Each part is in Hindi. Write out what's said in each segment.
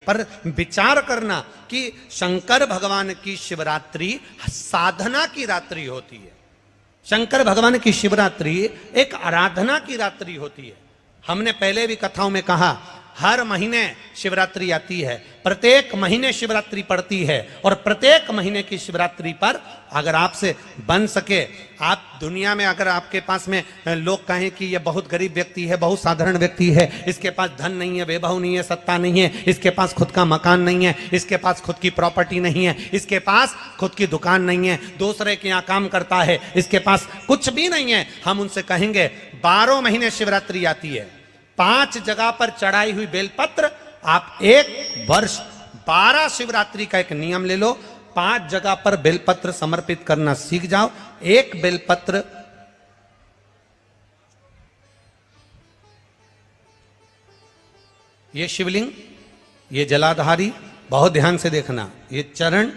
पर विचार करना कि शंकर भगवान की शिवरात्रि साधना की रात्रि होती है। शंकर भगवान की शिवरात्रि एक आराधना की रात्रि होती है। हमने पहले भी कथाओं में कहा, हर महीने शिवरात्रि आती है, प्रत्येक महीने शिवरात्रि पड़ती है, और प्रत्येक महीने की शिवरात्रि पर अगर आपसे बन सके, आप दुनिया में अगर आपके पास में लोग कहें कि ये बहुत गरीब व्यक्ति है, बहुत साधारण व्यक्ति है, इसके पास धन नहीं है, वैभव नहीं है, सत्ता नहीं है, इसके पास खुद का मकान नहीं है, इसके पास खुद की प्रॉपर्टी नहीं है, इसके पास खुद की दुकान नहीं है, दूसरे के यहाँ काम करता है, इसके पास कुछ भी नहीं है, हम उनसे कहेंगे 12 महीने शिवरात्रि आती है, 5 जगह पर चढ़ाई हुई बेलपत्र, आप एक वर्ष 12 शिवरात्रि का एक नियम ले लो, 5 जगह पर बेलपत्र समर्पित करना सीख जाओ। एक बेलपत्र ये शिवलिंग, ये जलाधारी, बहुत ध्यान से देखना, ये चरण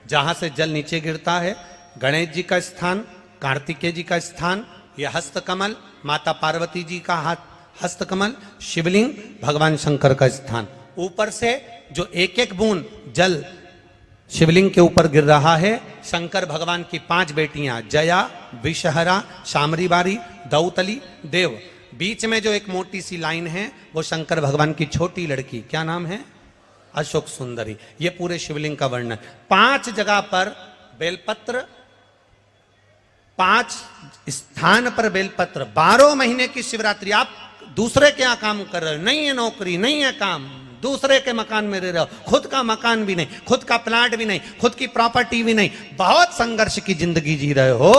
जहां से जल नीचे गिरता है, गणेश जी का स्थान, कार्तिकेय जी का स्थान, ये हस्तकमल माता पार्वती जी का हाथ हस्तकमल, शिवलिंग भगवान शंकर का स्थान। ऊपर से जो एक एक बूंद जल शिवलिंग के ऊपर गिर रहा है, शंकर भगवान की 5 बेटियां जया, विषहरा, शामरीबारी, दौतली, देव। बीच में जो एक मोटी सी लाइन है वो शंकर भगवान की छोटी लड़की, क्या नाम है? अशोक सुंदरी। ये पूरे शिवलिंग का वर्णन। 5 जगह पर बेलपत्र, 5 स्थान पर बेलपत्र, 12 महीने की शिवरात्रि। आप दूसरे के यहाँ काम कर रहे हो, नहीं है नौकरी, नहीं है काम, दूसरे के मकान में रह रहे हो, खुद का मकान भी नहीं, खुद का प्लाट भी नहीं, खुद की प्रॉपर्टी भी नहीं, बहुत संघर्ष की जिंदगी जी रहे हो,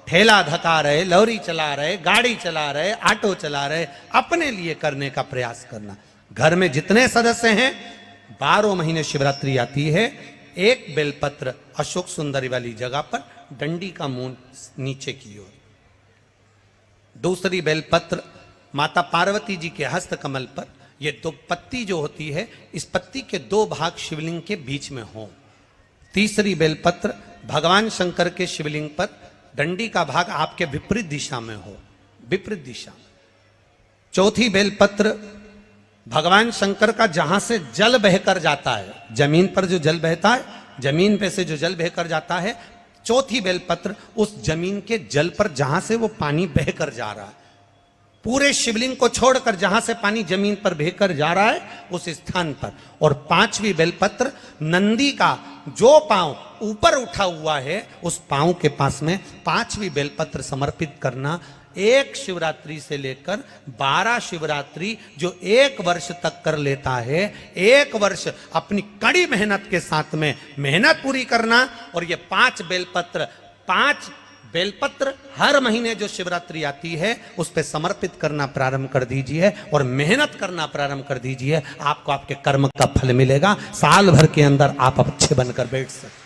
ठेला धका रहे, लॉरी चला रहे, गाड़ी चला रहे, ऑटो चला रहे, अपने लिए करने का प्रयास करना। घर में जितने सदस्य हैं, 12 महीने शिवरात्रि आती है, एक बेलपत्र अशोक सुंदरी वाली जगह पर, डंडी का मुंह नीचे की ओर। दूसरी बेलपत्र माता पार्वती जी के हस्त कमल पर, ये 2 पत्ती जो होती है, इस पत्ती के 2 भाग शिवलिंग के बीच में हो। तीसरी बेलपत्र भगवान शंकर के शिवलिंग पर, डंडी का भाग आपके विपरीत दिशा में हो, विपरीत दिशा। चौथी बेलपत्र भगवान शंकर का जहां से जल बहकर जाता है, जमीन पर जो जल बहता है, जमीन पे से जो जल बहकर जाता है, चौथी बेलपत्र उस जमीन के जल पर जहां से वो पानी बहकर जा रहा है, पूरे शिवलिंग को छोड़कर जहां से पानी जमीन पर बहकर जा रहा है उस स्थान पर। और 5वीं बेलपत्र नंदी का जो पांव ऊपर उठा हुआ है, उस पांव के पास में 5वीं बेलपत्र समर्पित करना। एक शिवरात्रि से लेकर 12 शिवरात्रि जो 1 वर्ष तक कर लेता है, 1 वर्ष अपनी कड़ी मेहनत के साथ में मेहनत पूरी करना। और ये 5 बेलपत्र हर महीने जो शिवरात्रि आती है उस पे समर्पित करना प्रारंभ कर दीजिए और मेहनत करना प्रारंभ कर दीजिए। आपको आपके कर्म का फल मिलेगा। साल भर के अंदर आप अच्छे बनकर बैठ सकते।